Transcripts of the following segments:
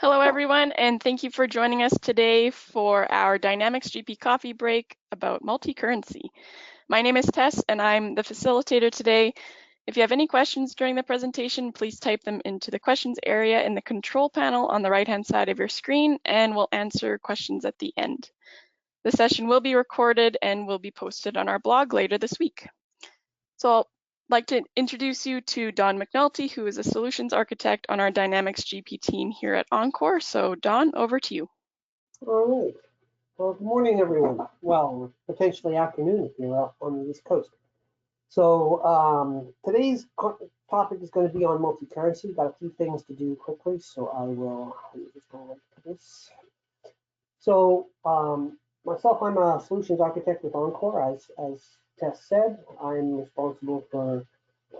Hello, everyone, and thank you for joining us today for our Dynamics GP coffee break about multi-currency. My name is Tess, and I'm the facilitator today. If you have any questions during the presentation, please type them into the questions area in the control panel on the right-hand side of your screen, and we'll answer questions at the end. The session will be recorded and will be posted on our blog later this week. So I'd like to introduce you to Don McNulty, who is a solutions architect on our Dynamics GP team here at Encore. So Don, over to you. All right. Well, good morning, everyone. Well, potentially afternoon if you're out on the East Coast. So today's topic is going to be on multi-currency. Got a few things to do quickly, so I will just go like this. So myself, I'm a solutions architect with Encore. As Tess said, I'm responsible for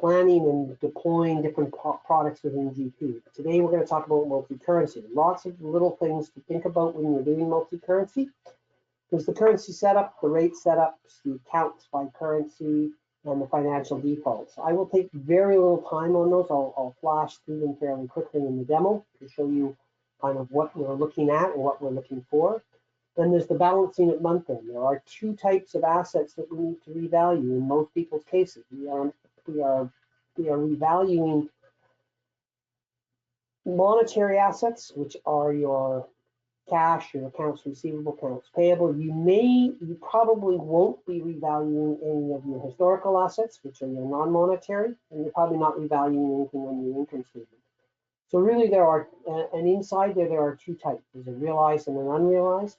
planning and deploying different products within GP. Today, we're going to talk about multi-currency. Lots of little things to think about when you're doing multi-currency. There's the currency setup, the rate setups, the accounts by currency, and the financial defaults. I will take very little time on those. I'll flash through them fairly quickly in the demo to show you kind of what we're looking at and what we're looking for. Then there's the balancing at month end. There are two types of assets that we need to revalue in most people's cases. We are revaluing monetary assets, which are your cash, your accounts receivable, accounts payable. You probably won't be revaluing any of your historical assets, which are your non-monetary, and you're probably not revaluing anything on your income statement. So really there are, and inside there are two types. There's a realized and an unrealized.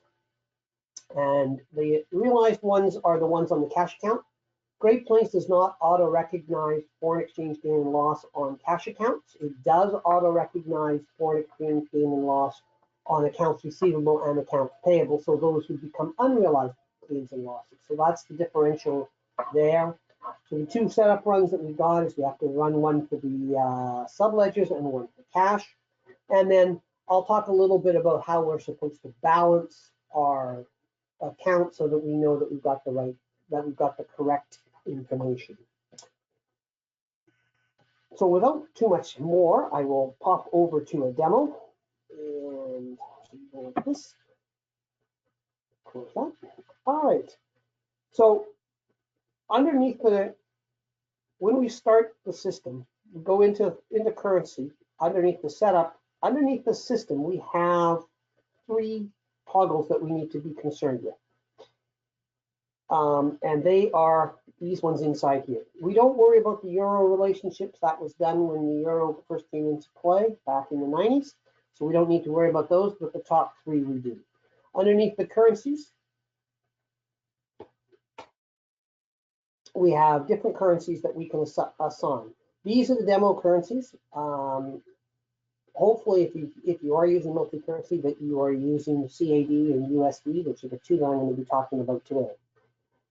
And the realized ones are the ones on the cash account. Great Plains does not auto-recognize foreign exchange gain and loss on cash accounts. It does auto-recognize foreign exchange gain and loss on accounts receivable and accounts payable, so those would become unrealized gains and losses. So that's the differential there. So the two setup runs that we got is we have to run one for the subledgers and one for cash. And then I'll talk a little bit about how we're supposed to balance our account so that we know that we've got the correct information. So without too much more, I will pop over to a demo and go like this. Close that. All right. So underneath when we start the system, we go into currency. Underneath the setup, underneath the system, we have three toggles that we need to be concerned with. And they are these ones inside here. We don't worry about the euro relationships. That was done when the euro first came into play back in the 90s. So we don't need to worry about those, but the top three we do. Underneath the currencies, we have different currencies that we can assign. These are the demo currencies. Hopefully, if you are using multi-currency, that you are using CAD and USD, which are the two that I'm going to be talking about today.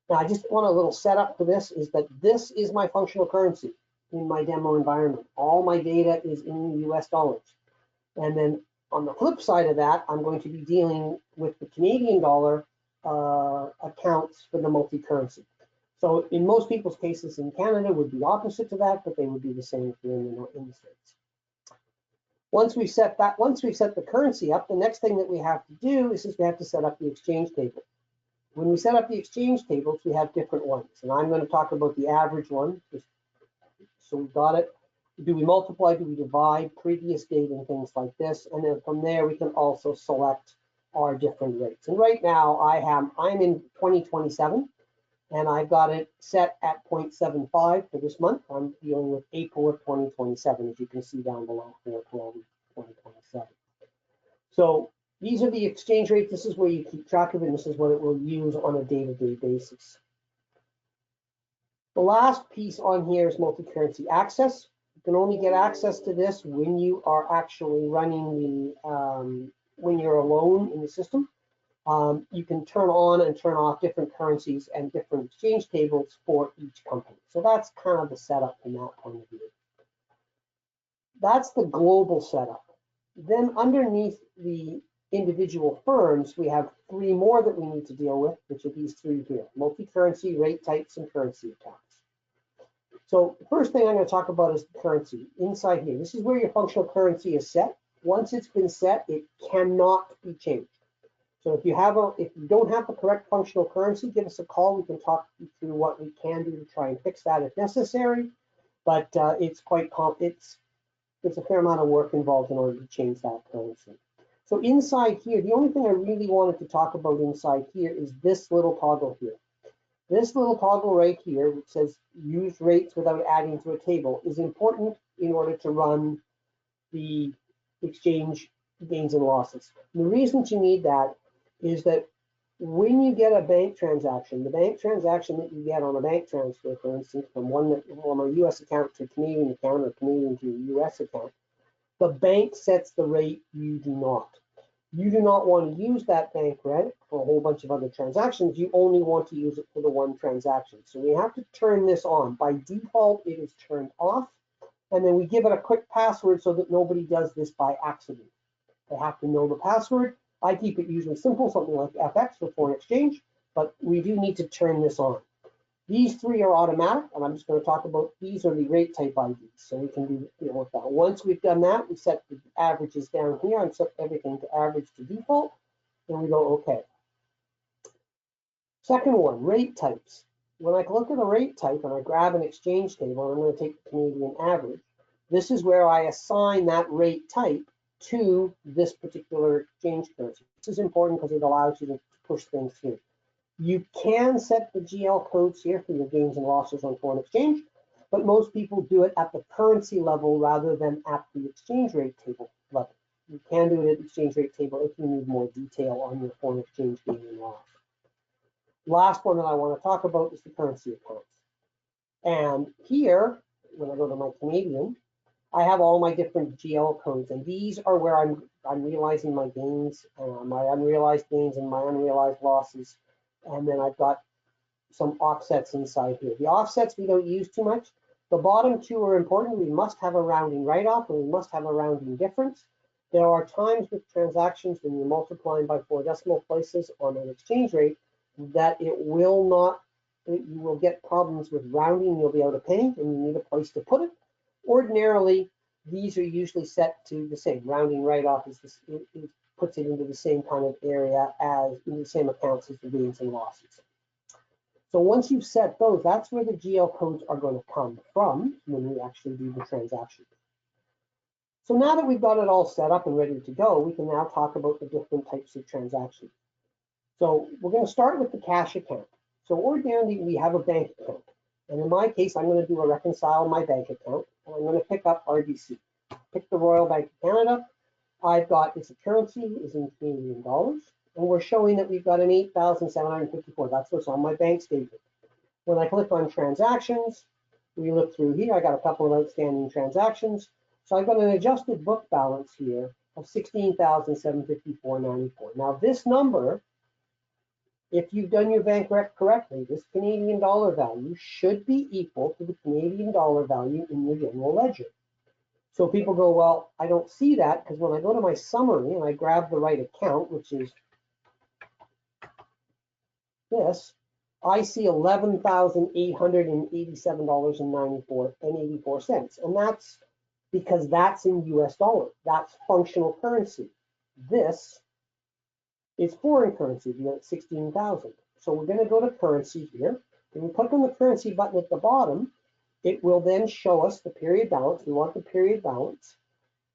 Now, I just want a little setup for this, is that this is my functional currency in my demo environment. All my data is in US dollars. And then on the flip side of that, I'm going to be dealing with the Canadian dollar accounts for the multi-currency. So in most people's cases in Canada would be opposite to that, but they would be the same here in the States. Once we've set the currency up, the next thing that we have to do is we have to set up the exchange table. When we set up the exchange tables, we have different ones. And I'm going to talk about the average one. So we've got it. Do we multiply? Do we divide? Previous date and things like this. And then from there, we can also select our different rates. And right now, I'm in 2027, and I've got it set at 0.75 for this month. I'm dealing with April of 2027, as you can see down below, 4/12/2027. So these are the exchange rates. This is where you keep track of it, and this is what it will use on a day-to-day basis. The last piece on here is multi-currency access. You can only get access to this when you are actually running when you're alone in the system. You can turn on and turn off different currencies and different exchange tables for each company. So that's kind of the setup from that point of view. That's the global setup. Then underneath the individual firms, we have three more that we need to deal with, which are these three here: multi-currency, rate types, and currency accounts. So the first thing I'm going to talk about is the currency inside here. This is where your functional currency is set. Once it's been set, it cannot be changed. So if you don't have the correct functional currency, give us a call. We can talk you through what we can do to try and fix that if necessary. But it's a fair amount of work involved in order to change that currency. So inside here, the only thing I really wanted to talk about inside here is this little toggle here. This little toggle right here, which says use rates without adding to a table, is important in order to run the exchange gains and losses. And the reason you need that is that when you get a bank transaction, the bank transaction that you get on a bank transfer, for instance, from a US account to a Canadian account or Canadian to a US account, the bank sets the rate, you do not. You do not want to use that bank rate for a whole bunch of other transactions. You only want to use it for the one transaction. So we have to turn this on. By default, it is turned off. And then we give it a quick password so that nobody does this by accident. They have to know the password. I keep it usually simple, something like FX for foreign exchange, but we do need to turn this on. These three are automatic, and I'm just going to talk about these are the rate type IDs. So we can do with that. Once we've done that, we set the averages down here and set everything to average to default, and we go OK. Second one, rate types. When I look at a rate type and I grab an exchange table, and I'm going to take the Canadian average, this is where I assign that rate type to this particular exchange currency. This is important because it allows you to push things through. You can set the GL codes here for your gains and losses on foreign exchange, but most people do it at the currency level rather than at the exchange rate table level. You can do it at the exchange rate table if you need more detail on your foreign exchange gain and loss. Last one that I want to talk about is the currency accounts. And here, when I go to my Canadian, I have all my different GL codes, and these are where I'm realizing my gains, my unrealized gains and my unrealized losses. And then I've got some offsets inside here. The offsets we don't use too much. The bottom two are important. We must have a rounding write-off and we must have a rounding difference. There are times with transactions when you're multiplying by 4 decimal places on an exchange rate that you will get problems with rounding. You'll be out of penny and you need a place to put it. Ordinarily, these are usually set to the same. Rounding write-off puts it into the same kind of area as in the same accounts as the gains and losses. So once you've set those, that's where the GL codes are going to come from when we actually do the transaction. So now that we've got it all set up and ready to go, we can now talk about the different types of transactions. So we're going to start with the cash account. So ordinarily we have a bank account. And in my case, I'm going to do a reconcile my bank account, and I'm going to pick up RBC. Pick the Royal Bank of Canada. I've got its currency is in Canadian dollars, and we're showing that we've got an 8,754. That's what's on my bank statement. When I click on transactions, we look through here. I got a couple of outstanding transactions. So I've got an adjusted book balance here of 16,754.94. Now this number, if you've done your bank rec correctly, this Canadian dollar value should be equal to the Canadian dollar value in your general ledger. So people go, well, I don't see that because when I go to my summary and I grab the right account, which is this, I see $11,887.84. And that's because that's in US dollar. That's functional currency. This is foreign currency, the 16,000. So we're going to go to currency here. When we click on the currency button at the bottom, it will then show us the period balance. We want the period balance.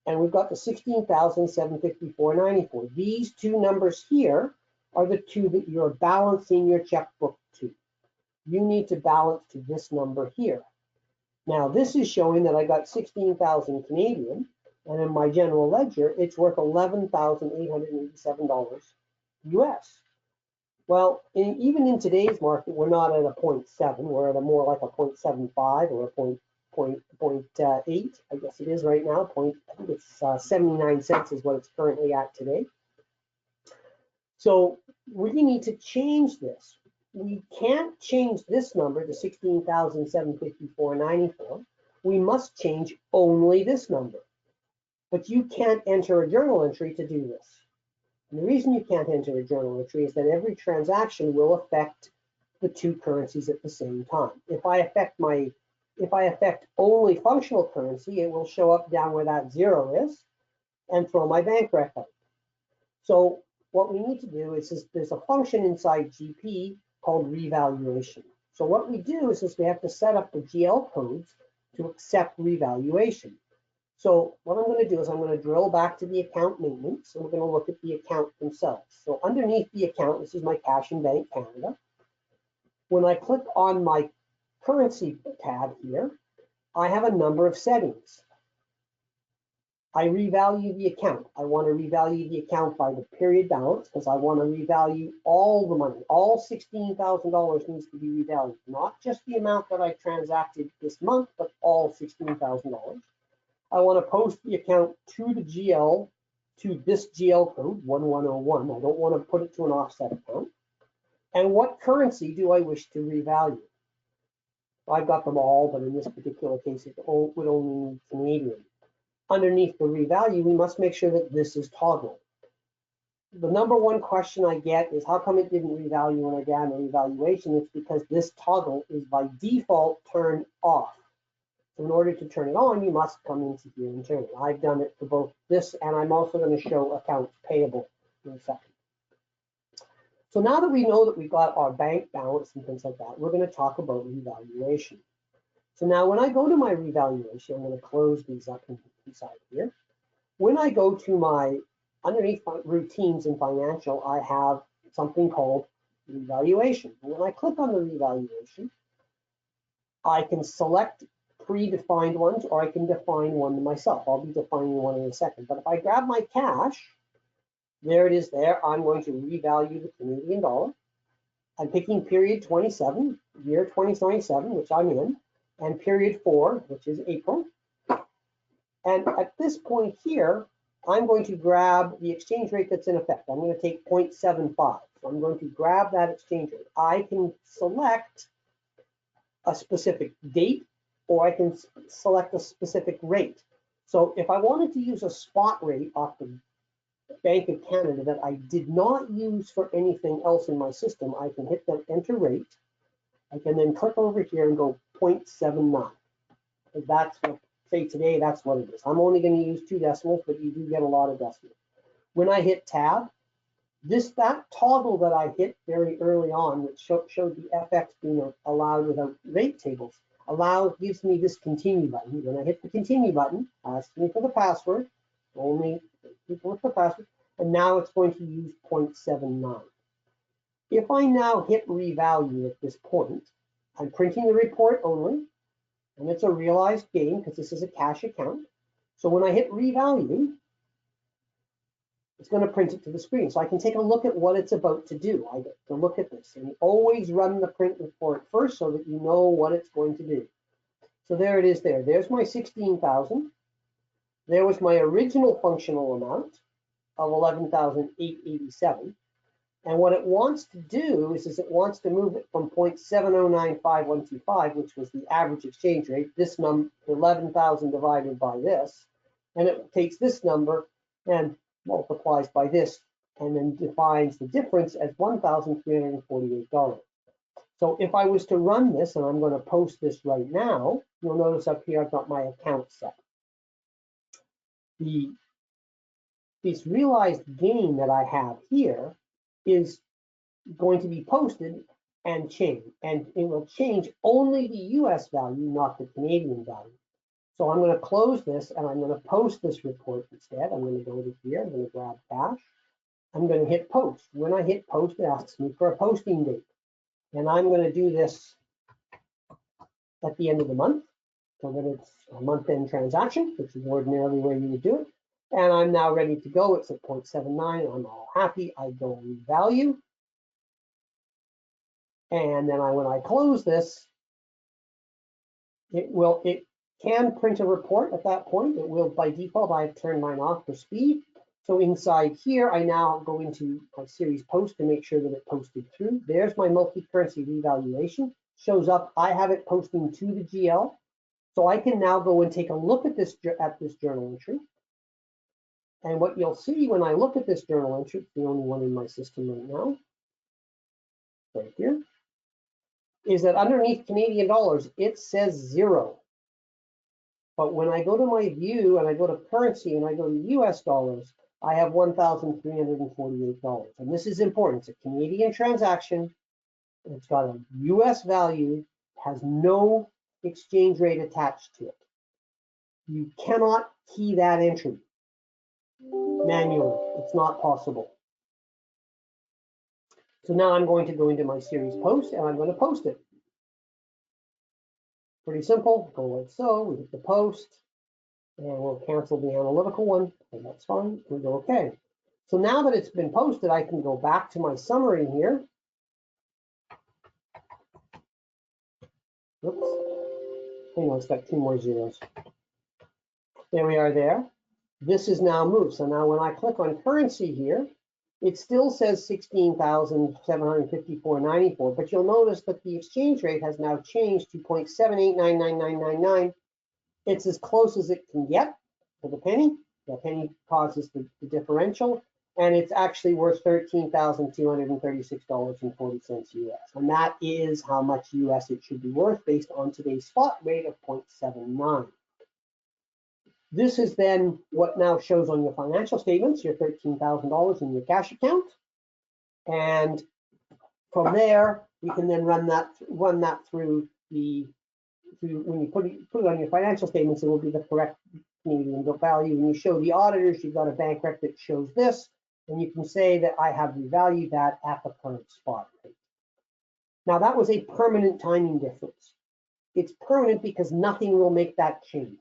And we've got the 16,754.94. These two numbers here are the two that you're balancing your checkbook to. You need to balance to this number here. Now this is showing that I got 16,000 Canadian, and in my general ledger, it's worth $11,887 US. Well, even in today's market, we're not at a 0.7. We're at a more like a 0.75 or a 0.8. I guess it is right now. I think it's 79 cents is what it's currently at today. So we need to change this. We can't change this number to 16,754.94. We must change only this number. But you can't enter a journal entry to do this. And the reason you can't enter a journal entry is that every transaction will affect the two currencies at the same time. If I affect only functional currency, it will show up down where that 0 is. and throw my bank rec out. So what we need to do is there's a function inside GP called revaluation. So what we do is we have to set up the GL codes to accept revaluation. So what I'm going to do is I'm going to drill back to the account maintenance, and we're going to look at the account themselves. So underneath the account, this is my Cash and Bank Canada. When I click on my currency tab here, I have a number of settings. I revalue the account. I want to revalue the account by the period balance because I want to revalue all the money. All $16,000 needs to be revalued, not just the amount that I transacted this month, but all $16,000. I want to post the account to the GL, to this GL code, 1101. I don't want to put it to an offset account. And what currency do I wish to revalue? I've got them all, but in this particular case, it would only need Canadian. Underneath the revalue, we must make sure that this is toggled. The number one question I get is how come it didn't revalue when I got a revaluation? It's because this toggle is by default turned off. So in order to turn it on, you must come into here and turn it. I've done it for both this, and I'm also going to show accounts payable in a second. So now that we know that we've got our bank balance and things like that, we're going to talk about revaluation. So now when I go to my revaluation, I'm going to close these up inside here. When I go to my, underneath my routines in financial, I have something called revaluation. And when I click on the revaluation, I can select predefined ones, or I can define one myself. I'll be defining one in a second. But if I grab my cash, there it is there. I'm going to revalue the Canadian dollar. I'm picking period 27, year 2027, which I'm in, and period 4, which is April. And at this point here, I'm going to grab the exchange rate that's in effect. I'm going to take 0.75. So I'm going to grab that exchange rate. I can select a specific date, or I can select a specific rate. So if I wanted to use a spot rate off the Bank of Canada that I did not use for anything else in my system, I can hit the enter rate. I can then click over here and go 0.79. That's what, say today, that's what it is. I'm only going to use 2 decimals, but you do get a lot of decimals. When I hit tab, that toggle that I hit very early on, which showed the FX being allowed without rate tables, gives me this continue button. When I hit the continue button, asks me for the password, only people with the password, and now it's going to use 0.79. If I now hit revalue at this point, I'm printing the report only, and it's a realized gain because this is a cash account. So when I hit revalue, it's going to print it to the screen. So I can take a look at what it's about to do. I get to look at this, and always run the print report first so that you know what it's going to do. So there it is there. There's my 16,000. There was my original functional amount of 11,887. And what it wants to do is it wants to move it from 0.7095125, which was the average exchange rate, this number, 11,000 divided by this, and it takes this number and multiplies by this, and then defines the difference as $1,348. So if I was to run this, and I'm going to post this right now, you'll notice up here I've got my account set. This realized gain that I have here is going to be posted and changed, and it will change only the US value, not the Canadian value. So I'm going to close this, and I'm going to post this report instead. I'm going to go to here, I'm going to grab cash. I'm going to hit post. When I hit post, it asks me for a posting date. And I'm going to do this at the end of the month, so that it's a month-end transaction, which is ordinarily where you would do it. And I'm now ready to go. It's at 0.79. I'm all happy. I go revalue. And then when I close this, it can print a report at that point. It will, by default, I've turned mine off for speed. So inside here, I now go into my series post to make sure that it posted through. There's my multi-currency revaluation. Shows up, I have it posting to the GL. So I can now go and take a look at this journal entry. And what you'll see when I look at this journal entry, it's the only one in my system right now, right here, is that underneath Canadian dollars, it says 0. But when I go to my view and I go to currency and I go to US dollars, I have $1,348. And this is important. It's a Canadian transaction. It's got a US value, has no exchange rate attached to it. You cannot key that entry manually. It's not possible. So now I'm going to go into my series post and I'm going to post it. Pretty simple. Go like so. We hit the post and we'll cancel the analytical one. And that's fine. We go OK. So now that it's been posted, I can go back to my summary here. Oops. Hang on, it's got 2 more zeros. There we are there. This is now moved. So now when I click on currency here, it still says 16,754.94, but you'll notice that the exchange rate has now changed to 0.7899999. It's as close as it can get to the penny. The penny causes the differential, and it's actually worth $13,236.40 US. And that is how much US it should be worth based on today's spot rate of 0.79. This is then what now shows on your financial statements, your $13,000 in your cash account. And from there, you can then run that through when you put it on your financial statements, it will be the correct Canadian value. When you show the auditors, you've got a bank rec that shows this, and you can say that I have revalued that at the current spot rate. Now that was a permanent timing difference. It's permanent because nothing will make that change.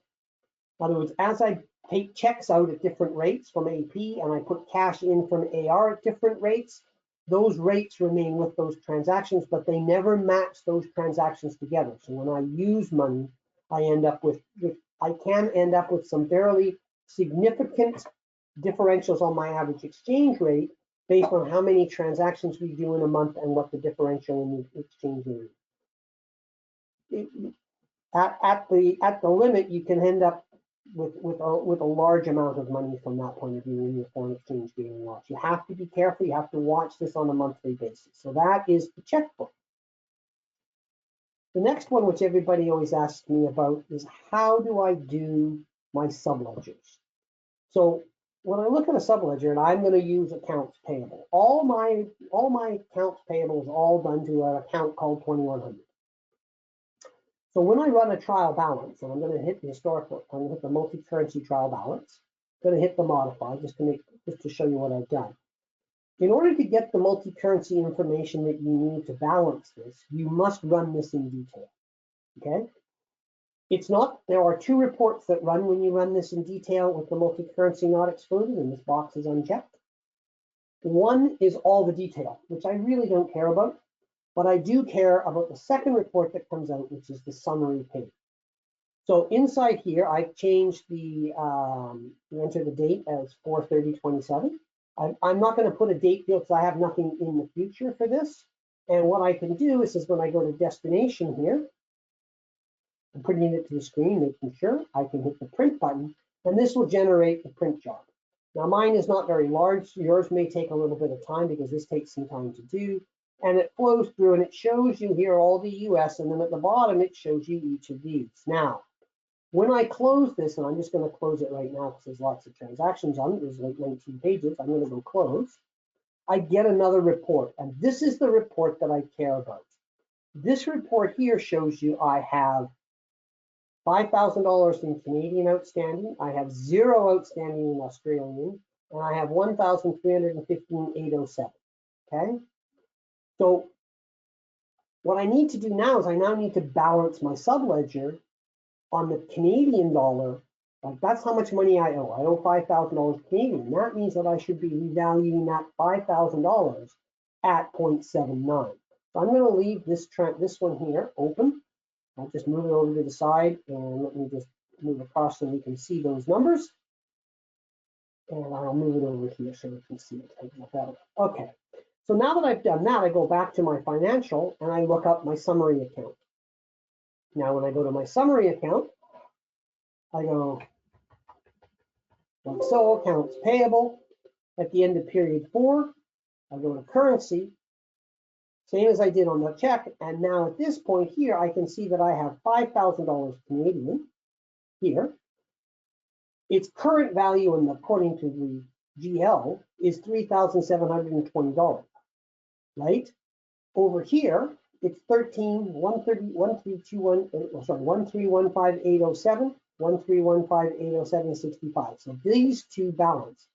In other words, as I take checks out at different rates from AP and I put cash in from AR at different rates, those rates remain with those transactions, but they never match those transactions together. So when I use money, I can end up with some fairly significant differentials on my average exchange rate based on how many transactions we do in a month and what the differential in the exchange rate is. At the limit, you can end up with a large amount of money from that point of view in your foreign exchange gain and loss. You have to be careful. You have to watch this on a monthly basis. So that is the checkbook. The next one, which everybody always asks me about, is how do I do my subledgers? So when I look at a subledger, and I'm going to use accounts payable, all my accounts payable is all done to an account called 2100. So when I run a trial balance, and I'm going to hit the historical, I'm going to hit the multi-currency trial balance, I'm going to hit the modify just to show you what I've done. In order to get the multi-currency information that you need to balance this, you must run this in detail. Okay? It's not, there are 2 reports that run when you run this in detail with the multi-currency not excluded, and this box is unchecked. One is all the detail, which I really don't care about. But I do care about the second report that comes out, which is the summary page. So inside here, I've changed the enter the date as 4/30/27. I'm not going to put a date field because I have nothing in the future for this. And what I can do is when I go to destination here, I'm putting it to the screen, making sure I can hit the print button, and this will generate the print job. Now mine is not very large. Yours may take a little bit of time because this takes some time to do. And it flows through and it shows you here all the US, and then at the bottom it shows you each of these. Now, when I close this, and I'm just going to close it right now because there's lots of transactions on it, there's like 19 pages, I'm going to go close. I get another report, and this is the report that I care about. This report here shows you I have $5,000 in Canadian outstanding, I have 0 outstanding in Australian, and I have 1,315,807. Okay? So what I need to do now is I now need to balance my subledger on the Canadian dollar. Like that's how much money I owe. I owe $5,000 Canadian. That means that I should be revaluing that $5,000 at 0.79. So I'm going to leave this one here open. I'll just move it over to the side and let me just move across so we can see those numbers. And I'll move it over here so we can see it a little better. Okay. So now that I've done that, I go back to my financial and I look up my summary account. Now, when I go to my summary account, I go like so, accounts payable. At the end of period 4, I go to currency, same as I did on the check. And now at this point here, I can see that I have $5,000 Canadian. here, its current value, and according to the GL, is $3,720, right? Over here, it's 1315807, 1315807.65. So these two balance.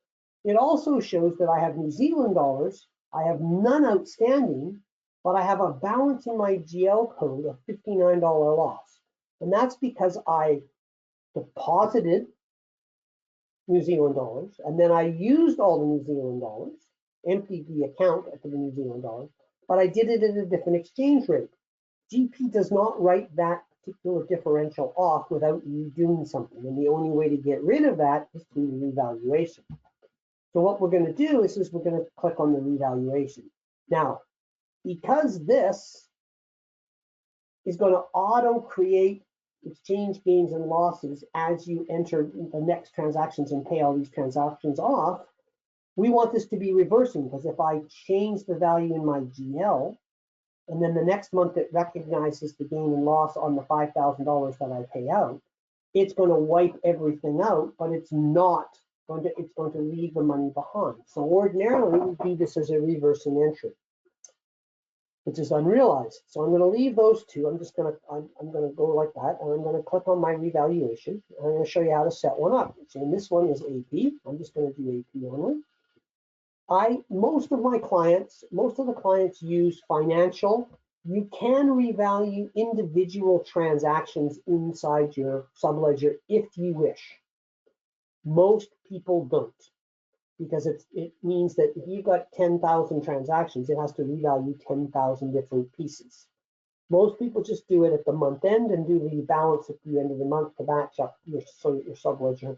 It also shows that I have New Zealand dollars. I have none outstanding, but I have a balance in my GL code of $59 loss. And that's because I deposited New Zealand dollars, and then I used all the New Zealand dollars, emptied the account for the New Zealand dollars, but I did it at a different exchange rate. GP does not write that particular differential off without you doing something, and the only way to get rid of that is through the revaluation. So what we're going to do is we're going to click on the revaluation. Now, because this is going to auto-create exchange gains and losses as you enter the next transactions and pay all these transactions off, we want this to be reversing, because if I change the value in my GL, and then the next month it recognizes the gain and loss on the $5,000 that I pay out, it's going to wipe everything out, but it's not going to, it's going to leave the money behind. So ordinarily we do this as a reversing entry, which is unrealized. So I'm going to leave those two. I'm going to go like that, and I'm going to click on my revaluation. And I'm going to show you how to set one up. So this one is AP. I'm just going to do AP only. Most of the clients use financial. You can revalue individual transactions inside your subledger if you wish. Most people don't, because it means that if you've got 10,000 transactions, it has to revalue 10,000 different pieces. Most people just do it at the month end and do the balance at the end of the month to match up your subledger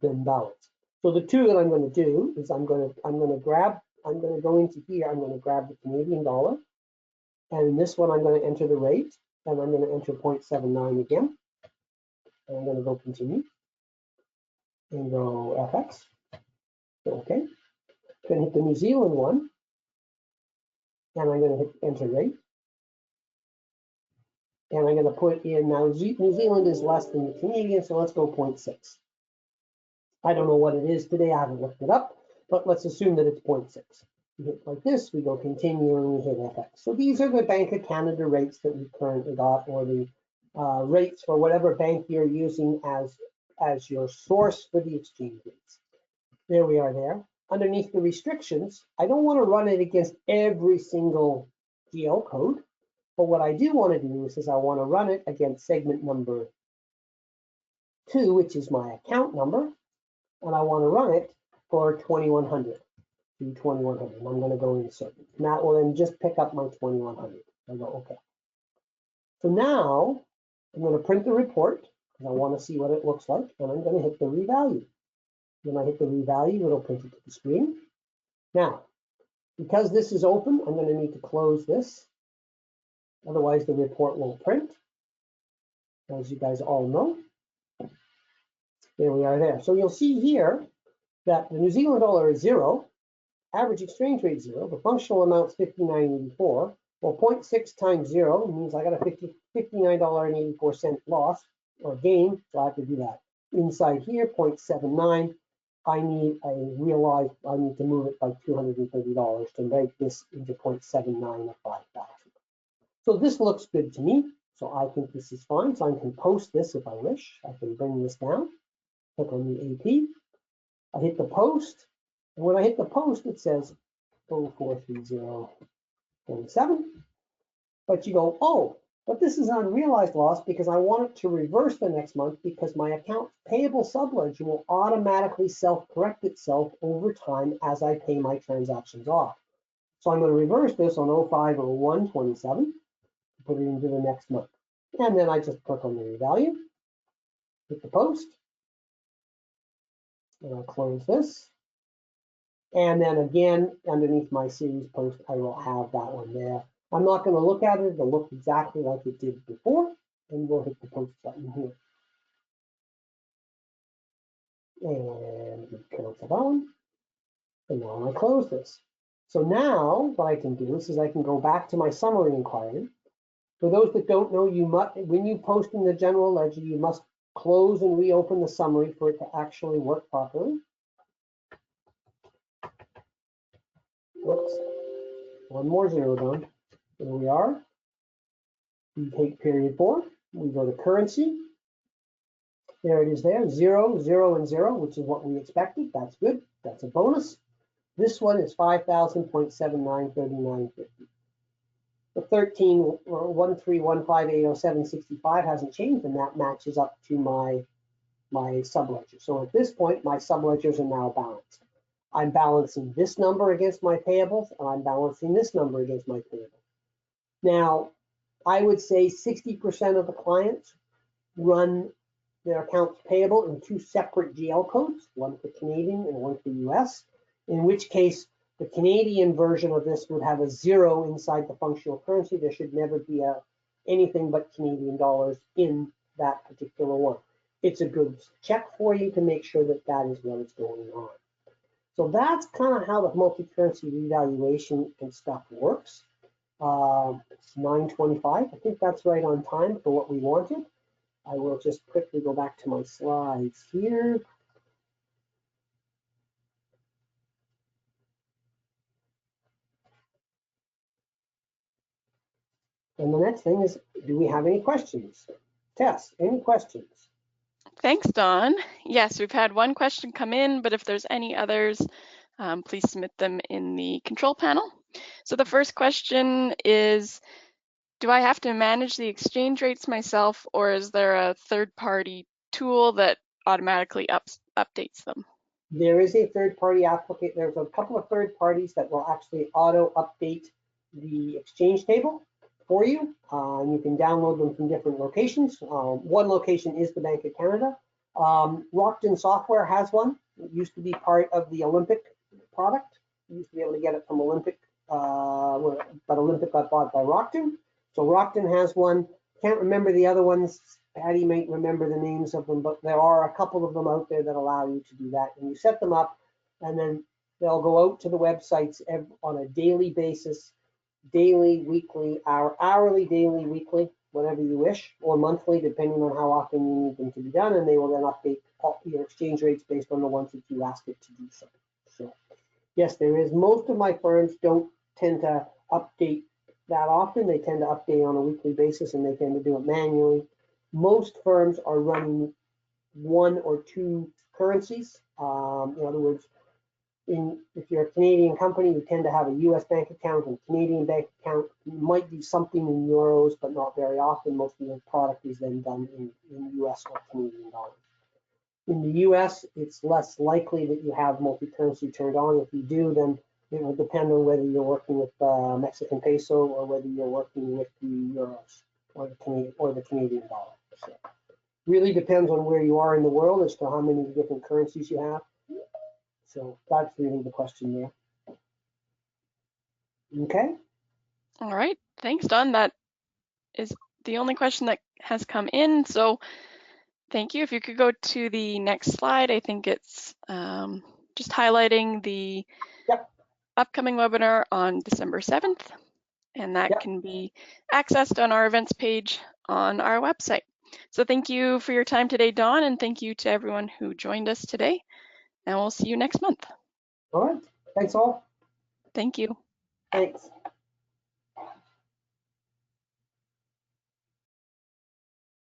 then balance. So the two that I'm going to do is I'm going to go into here, I'm going to grab the Canadian dollar, and in this one I'm going to enter the rate, and I'm going to enter 0.79 again, and I'm going to go continue and go FX. Okay, going to hit the New Zealand one, and I'm going to hit enter rate, and I'm going to put in now. New Zealand is less than the Canadian, so let's go 0.6. I don't know what it is today, I haven't looked it up, but let's assume that it's 0.6. We hit like this, we go continue, and we hit FX. So these are the Bank of Canada rates that we currently got, or the rates for whatever bank you're using as your source for the exchange rates. There we are there. Underneath the restrictions, I don't want to run it against every single GL code, but what I do want to do is I want to run it against segment number 2, which is my account number, and I want to run it for 2100. 2100. I'm going to go insert. And that will then just pick up my 2100. I go, okay. So now I'm going to print the report because I want to see what it looks like, and I'm going to hit the revalue. When I hit the revalue, it'll print it to the screen. Now, because this is open, I'm going to need to close this. Otherwise, the report won't print, as you guys all know. There we are there. So you'll see here that the New Zealand dollar is 0. Average exchange rate 0, the functional amount's $59.84. Well, 0.6 times 0 means I got a $59.84 loss or gain, so I have to do that. Inside here, 0.79, I need to move it by $230 to make this into 0.79 of 5,000. So this looks good to me, so I think this is fine. So I can post this if I wish. I can bring this down, click on the AP, I hit the post. And when I hit the post, it says 0430.7. But you go, oh, but this is an unrealized loss because I want it to reverse the next month because my account payable subledger will automatically self-correct itself over time as I pay my transactions off. So I'm going to reverse this on 0501.27, put it into the next month. And then I just click on the revalue, hit the post, and I'll close this. And then again, underneath my series post, I will have that one there. I'm not going to look at it. It'll look exactly like it did before. And we'll hit the post button here. And cancel that one. And now I close this. So now what I can do is I can go back to my summary inquiry. For those that don't know, when you post in the general ledger, you must close and reopen the summary for it to actually work properly. Whoops, one more zero down. Here we are. We take period 4. We go to currency. There it is there, 0, 0, and 0, which is what we expected. That's good. That's a bonus. This one is 5,000.7939.50. The 13 or 131580765 hasn't changed, and that matches up to my subledger. So at this point, my subledgers are now balanced. I'm balancing this number against my payables, and I'm balancing this number against my payables. Now, I would say 60% of the clients run their accounts payable in 2 separate GL codes, one for Canadian and one for US, in which case the Canadian version of this would have a 0 inside the functional currency. There should never be anything but Canadian dollars in that particular one. It's a good check for you to make sure that that is what is going on. So that's kind of how the multi-currency revaluation and stuff works. It's 9:25. I think that's right on time for what we wanted. I will just quickly go back to my slides here. And the next thing is, do we have any questions? Tess, any questions? Thanks, Don. Yes, we've had one question come in, but if there's any others, please submit them in the control panel. So the first question is, do I have to manage the exchange rates myself, or is there a third-party tool that automatically updates them? There is a third-party application. There's a couple of third parties that will actually auto-update the exchange table for you. And you can download them from different locations. One location is the Bank of Canada. Rockton Software has one. It used to be part of the Olympic product. You used to be able to get it from Olympic, but Olympic got bought by Rockton. So Rockton has one. Can't remember the other ones. Patty might remember the names of them, but there are a couple of them out there that allow you to do that. And you set them up, and then they'll go out to the websites on a daily basis, daily, weekly, hourly, daily, weekly, whatever you wish, or monthly, depending on how often you need them to be done. And they will then update your exchange rates based on the ones that you ask it to do so. So yes, there is. Most of my firms don't tend to update that often. They tend to update on a weekly basis, and they tend to do it manually. Most firms are running 1 or 2 currencies. In other words, if you're a Canadian company, you tend to have a US bank account and a Canadian bank account. You might do something in euros, but not very often. Most of your product is then done in US or Canadian dollars. In the US, it's less likely that you have multi-currency turned on. If you do, then it will depend on whether you're working with Mexican peso or whether you're working with the euros or the Canadian dollar. So really depends on where you are in the world as to how many different currencies you have. So that's really the question there. Okay. All right, thanks, Don. That is the only question that has come in. So thank you. If you could go to the next slide, I think it's just highlighting the upcoming webinar on December 7th, and that can be accessed on our events page on our website. So thank you for your time today, Don, and thank you to everyone who joined us today, and we'll see you next month. All right. Thanks all. Thank you. Thanks.